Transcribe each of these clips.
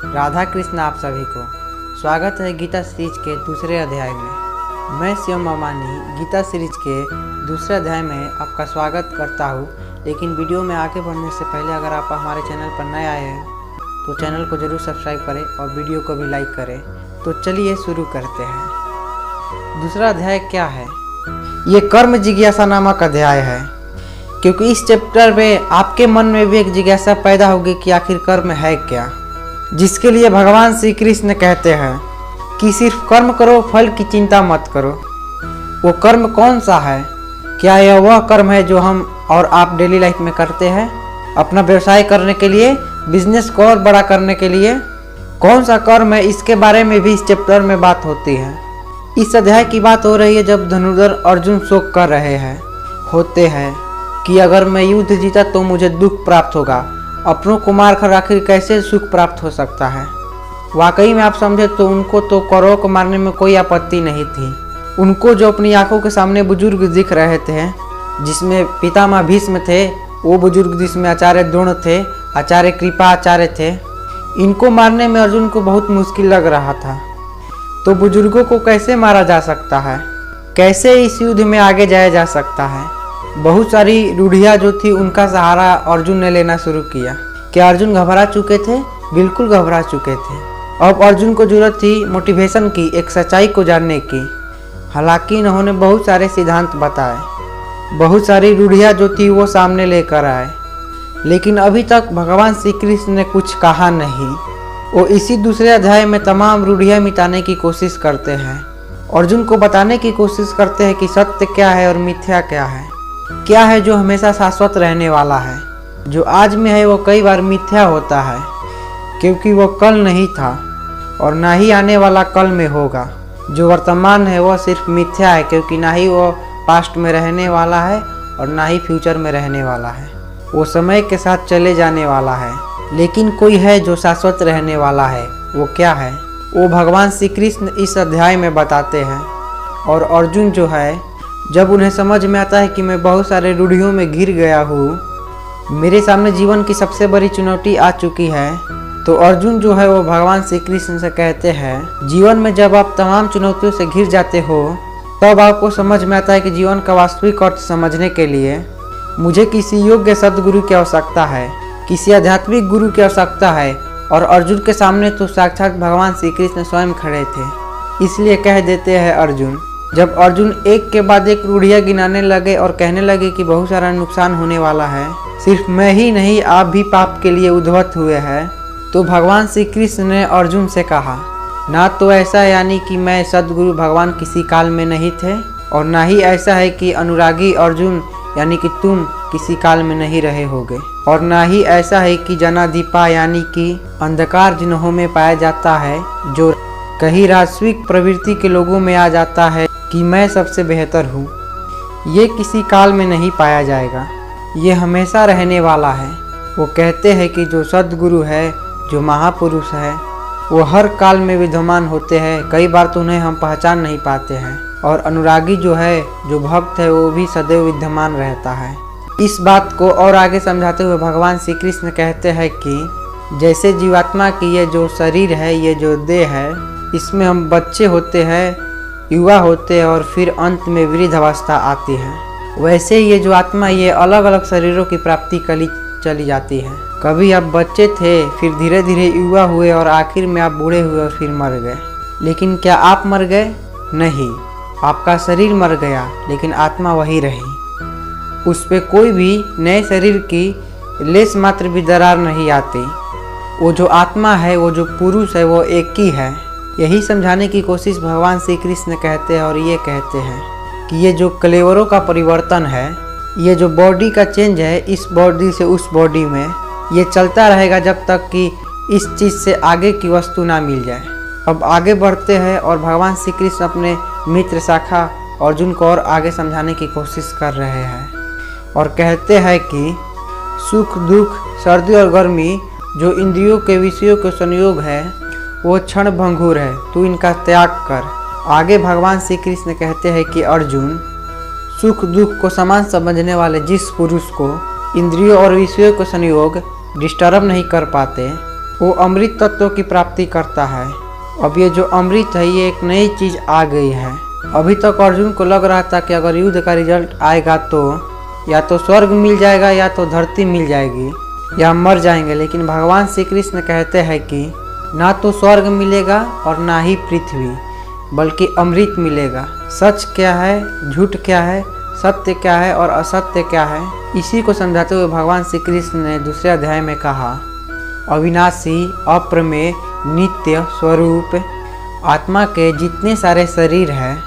राधा कृष्ण आप सभी को स्वागत है गीता सीरीज के दूसरे अध्याय में। मैं शिवम अमानी गीता सीरीज के दूसरे अध्याय में आपका स्वागत करता हूं। लेकिन वीडियो में आगे बढ़ने से पहले अगर आप हमारे चैनल पर नए आए हैं तो चैनल को ज़रूर सब्सक्राइब करें और वीडियो को भी लाइक करें। तो चलिए शुरू करते हैं। दूसरा अध्याय क्या है? ये कर्म जिज्ञासा नामक अध्याय है, क्योंकि इस चैप्टर में आपके मन में भी एक जिज्ञासा पैदा होगी कि आखिर कर्म है क्या, जिसके लिए भगवान श्री कृष्ण कहते हैं कि सिर्फ कर्म करो, फल की चिंता मत करो। वो कर्म कौन सा है? क्या यह वह कर्म है जो हम और आप डेली लाइफ में करते हैं अपना व्यवसाय करने के लिए, बिजनेस को और बड़ा करने के लिए? कौन सा कर्म है, इसके बारे में भी इस चैप्टर में बात होती है। इस अध्याय की बात हो रही है जब धनुर्धर अर्जुन शोक कर रहे होते हैं कि अगर मैं युद्ध जीता तो मुझे दुख प्राप्त होगा, अपनों को मारकर आखिर कैसे सुख प्राप्त हो सकता है। वाकई में आप समझे तो उनको तो कौरवों को मारने में कोई आपत्ति नहीं थी। उनको जो अपनी आंखों के सामने बुजुर्ग दिख रहे थे, जिसमें पितामह भीष्म थे, वो बुजुर्ग जिसमें आचार्य द्रोण थे, आचार्य कृपा आचार्य थे, इनको मारने में अर्जुन को बहुत मुश्किल लग रहा था। तो बुजुर्गों को कैसे मारा जा सकता है, कैसे इस युद्ध में आगे जाया जा सकता है? बहुत सारी रूढ़ियाँ जो थी उनका सहारा अर्जुन ने लेना शुरू किया। क्या अर्जुन घबरा चुके थे? बिल्कुल घबरा चुके थे। अब अर्जुन को जरूरत थी मोटिवेशन की, एक सच्चाई को जानने की। हालांकि इन्होंने बहुत सारे सिद्धांत बताए, बहुत सारी रूढ़ियाँ जो थी वो सामने लेकर आए, लेकिन अभी तक भगवान श्री कृष्ण ने कुछ कहा नहीं। वो इसी दूसरे अध्याय में तमाम रूढ़ियाँ मिटाने की कोशिश करते हैं। अर्जुन को बताने की कोशिश करते हैं कि सत्य क्या है और मिथ्या क्या है। क्या है जो हमेशा शाश्वत रहने वाला है, जो आज में है वो कई बार मिथ्या होता है, क्योंकि वो कल नहीं था और ना ही आने वाला कल में होगा। जो वर्तमान है वो सिर्फ मिथ्या है, क्योंकि ना ही वो पास्ट में रहने वाला है और ना ही फ्यूचर में रहने वाला है। वो समय के साथ चले जाने वाला है, लेकिन कोई है जो शाश्वत रहने वाला है। वो क्या है? वो भगवान श्री कृष्ण इस अध्याय में बताते हैं। और अर्जुन जो है, जब उन्हें समझ में आता है कि मैं बहुत सारे रूढ़ियों में घिर गया हूँ, मेरे सामने जीवन की सबसे बड़ी चुनौती आ चुकी है, तो अर्जुन जो है वो भगवान श्री कृष्ण से कहते हैं, जीवन में जब आप तमाम चुनौतियों से घिर जाते हो तब आपको समझ में आता है कि जीवन का वास्तविक अर्थ समझने के लिए मुझे किसी योग्य सद्गुरु की आवश्यकता है, किसी आध्यात्मिक गुरु की आवश्यकता है। और अर्जुन के सामने तो साक्षात भगवान श्री कृष्ण स्वयं खड़े थे। इसलिए कह देते हैं अर्जुन, जब अर्जुन एक के बाद एक रूढ़ियाँ गिनाने लगे और कहने लगे कि बहुत सारा नुकसान होने वाला है, सिर्फ मैं ही नहीं आप भी पाप के लिए उद्धत हुए हैं, तो भगवान श्री कृष्ण ने अर्जुन से कहा, ना तो ऐसा यानी कि मैं सद्गुरु भगवान किसी काल में नहीं थे, और ना ही ऐसा है कि अनुरागी अर्जुन यानी कि तुम किसी काल में नहीं रहे होगे, और ना ही ऐसा है कि जनादीपा यानी कि अंधकार जिन्हों में पाया जाता है, जो कहीं राजस्विक प्रवृत्ति के लोगों में आ जाता है कि मैं सबसे बेहतर हूँ। ये किसी काल में नहीं पाया जाएगा, ये हमेशा रहने वाला है। वो कहते हैं कि जो सद्गुरु है, जो महापुरुष है, वो हर काल में विद्यमान होते हैं। कई बार तो उन्हें हम पहचान नहीं पाते हैं। और अनुरागी जो है, जो भक्त है, वो भी सदैव विद्यमान रहता है। इस बात को और आगे समझाते हुए भगवान श्री कृष्ण कहते हैं कि जैसे जीवात्मा की ये जो शरीर है, ये जो देह है, इसमें हम बच्चे होते हैं, युवा होते हैं और फिर अंत में वृद्ध अवस्था आती है, वैसे ये जो आत्मा, ये अलग अलग शरीरों की प्राप्ति चली जाती है। कभी आप बच्चे थे, फिर धीरे धीरे युवा हुए और आखिर में आप बूढ़े हुए और फिर मर गए। लेकिन क्या आप मर गए? नहीं, आपका शरीर मर गया, लेकिन आत्मा वही रही। उस पे कोई भी नए शरीर की लेस मात्र भी दरार नहीं आती। वो जो आत्मा है, वो जो पुरुष है, वो एक ही है। यही समझाने की कोशिश भगवान श्री कृष्ण कहते हैं। और ये कहते हैं कि ये जो कलेवरों का परिवर्तन है, ये जो बॉडी का चेंज है, इस बॉडी से उस बॉडी में, ये चलता रहेगा जब तक कि इस चीज़ से आगे की वस्तु ना मिल जाए। अब आगे बढ़ते हैं और भगवान श्री कृष्ण अपने मित्र शाखा अर्जुन को और आगे समझाने की कोशिश कर रहे हैं और कहते हैं कि सुख दुख, सर्दी और गर्मी जो इंद्रियों के विषयों के संयोग है, वो क्षण भंगुर है, तू इनका त्याग कर। आगे भगवान श्री कृष्ण कहते हैं कि अर्जुन, सुख दुख को समान समझने वाले जिस पुरुष को इंद्रियों और विषयों के संयोग डिस्टर्ब नहीं कर पाते, वो अमृत तत्वों की प्राप्ति करता है। अब ये जो अमृत है ये एक नई चीज़ आ गई है। अभी तक अर्जुन को लग रहा था कि अगर युद्ध का रिजल्ट आएगा तो या तो स्वर्ग मिल जाएगा या तो धरती मिल जाएगी या मर जाएंगे, लेकिन भगवान श्री कृष्ण कहते हैं कि ना तो स्वर्ग मिलेगा और ना ही पृथ्वी, बल्कि अमृत मिलेगा। सच क्या है, झूठ क्या है, सत्य क्या है और असत्य क्या है, इसी को समझाते हुए भगवान श्री कृष्ण ने दूसरे अध्याय में कहा, अविनाशी, अप्रमेय, नित्य स्वरूप आत्मा के जितने सारे शरीर हैं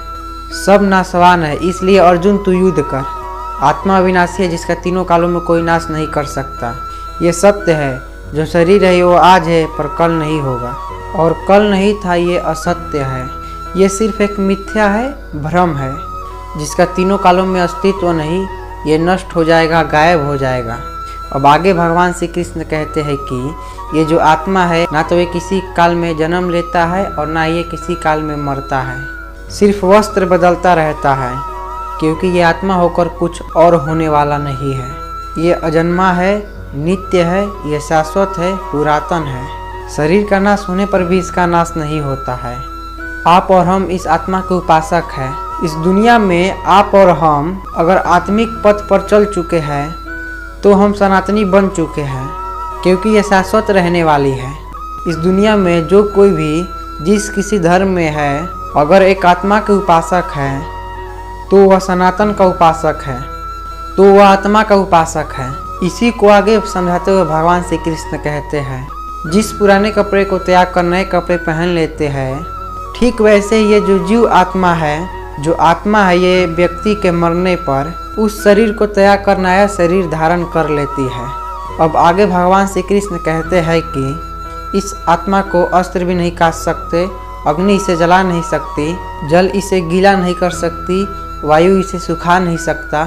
सब नाशवान है, इसलिए अर्जुन तू युद्ध कर। आत्मा अविनाशी है जिसका तीनों कालों में कोई नाश नहीं कर सकता। ये सत्य है, जो शरीर है वो आज है पर कल नहीं होगा, और कल नहीं था ये असत्य है। ये सिर्फ एक मिथ्या है, भ्रम है, जिसका तीनों कालों में अस्तित्व नहीं, ये नष्ट हो जाएगा, गायब हो जाएगा। अब आगे भगवान श्री कृष्ण कहते हैं कि ये जो आत्मा है ना तो ये किसी काल में जन्म लेता है और ना ये किसी काल में मरता है, सिर्फ वस्त्र बदलता रहता है, क्योंकि ये आत्मा होकर कुछ और होने वाला नहीं है। ये अजन्मा है, नित्य है, ये शाश्वत है, पुरातन है। शरीर का नाश होने पर भी इसका नाश नहीं होता है। आप और हम इस आत्मा के उपासक हैं। इस दुनिया में आप और हम अगर आत्मिक पथ पर चल चुके हैं तो हम सनातनी बन चुके हैं, क्योंकि ये शाश्वत रहने वाली है। इस दुनिया में जो कोई भी जिस किसी धर्म में है, अगर एक आत्मा के उपासक है तो वह सनातन का उपासक है, तो वह आत्मा का उपासक है। इसी को आगे समझाते हुए भगवान श्री कृष्ण कहते हैं, जिस पुराने कपड़े को त्याग कर नए कपड़े पहन लेते हैं, ठीक वैसे ही ये जो जीव आत्मा है, जो आत्मा है, ये व्यक्ति के मरने पर उस शरीर को त्याग कर नया शरीर धारण कर लेती है। अब आगे भगवान श्री कृष्ण कहते हैं कि इस आत्मा को अस्त्र भी नहीं काट सकते, अग्नि इसे जला नहीं सकती, जल इसे गीला नहीं कर सकती, वायु इसे सुखा नहीं सकता।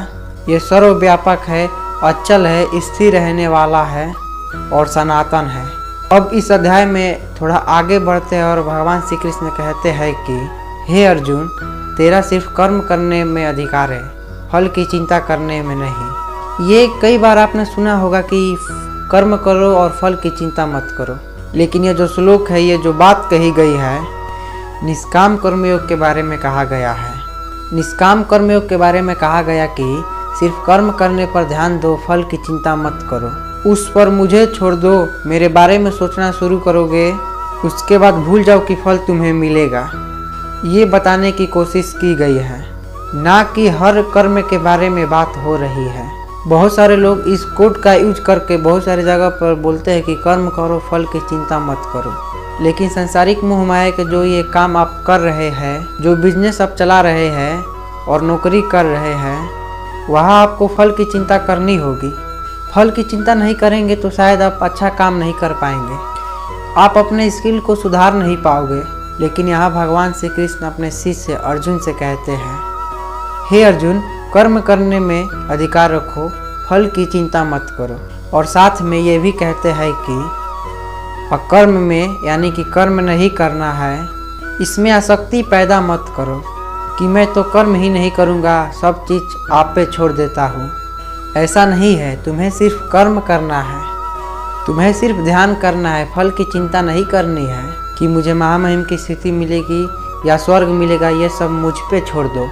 ये सर्वव्यापक है, अचल है, स्थिर रहने वाला है और सनातन है। अब इस अध्याय में थोड़ा आगे बढ़ते हैं और भगवान श्री कृष्ण कहते हैं कि हे अर्जुन, तेरा सिर्फ कर्म करने में अधिकार है, फल की चिंता करने में नहीं। ये कई बार आपने सुना होगा कि कर्म करो और फल की चिंता मत करो, लेकिन ये जो श्लोक है, ये जो बात कही गई है, निष्काम कर्मयोग के बारे में कहा गया है। निष्काम कर्मयोग के बारे में कहा गया कि सिर्फ कर्म करने पर ध्यान दो, फल की चिंता मत करो। उस पर मुझे छोड़ दो, मेरे बारे में सोचना शुरू करोगे, उसके बाद भूल जाओ कि फल तुम्हें मिलेगा। ये बताने की कोशिश की गई है, ना कि हर कर्म के बारे में बात हो रही है। बहुत सारे लोग इस कोट का यूज करके बहुत सारी जगह पर बोलते हैं कि कर्म करो, फल की चिंता मत करो, लेकिन संसारिक मोह माया के जो ये काम आप कर रहे हैं, जो बिजनेस आप चला रहे हैं और नौकरी कर रहे हैं, वहाँ आपको फल की चिंता करनी होगी। फल की चिंता नहीं करेंगे तो शायद आप अच्छा काम नहीं कर पाएंगे, आप अपने स्किल को सुधार नहीं पाओगे। लेकिन यहाँ भगवान श्री कृष्ण अपने शिष्य अर्जुन से कहते हैं, हे अर्जुन, कर्म करने में अधिकार रखो, फल की चिंता मत करो। और साथ में ये भी कहते हैं कि अकर्म में, यानी कि कर्म नहीं करना है, इसमें आसक्ति पैदा मत करो कि मैं तो कर्म ही नहीं करूँगा, सब चीज़ आप पे छोड़ देता हूँ। ऐसा नहीं है, तुम्हें सिर्फ कर्म करना है, तुम्हें सिर्फ ध्यान करना है, फल की चिंता नहीं करनी है कि मुझे महामहिम की स्थिति मिलेगी या स्वर्ग मिलेगा, ये सब मुझ पे छोड़ दो।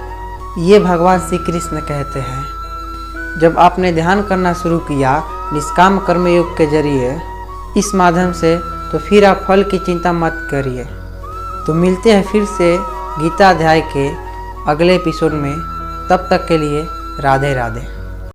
ये भगवान श्री कृष्ण कहते हैं। जब आपने ध्यान करना शुरू किया निष्काम कर्मयोग के जरिए इस माध्यम से, तो फिर आप फल की चिंता मत करिए। तो मिलते हैं फिर से गीता अध्याय के अगले एपिसोड में। तब तक के लिए राधे राधे।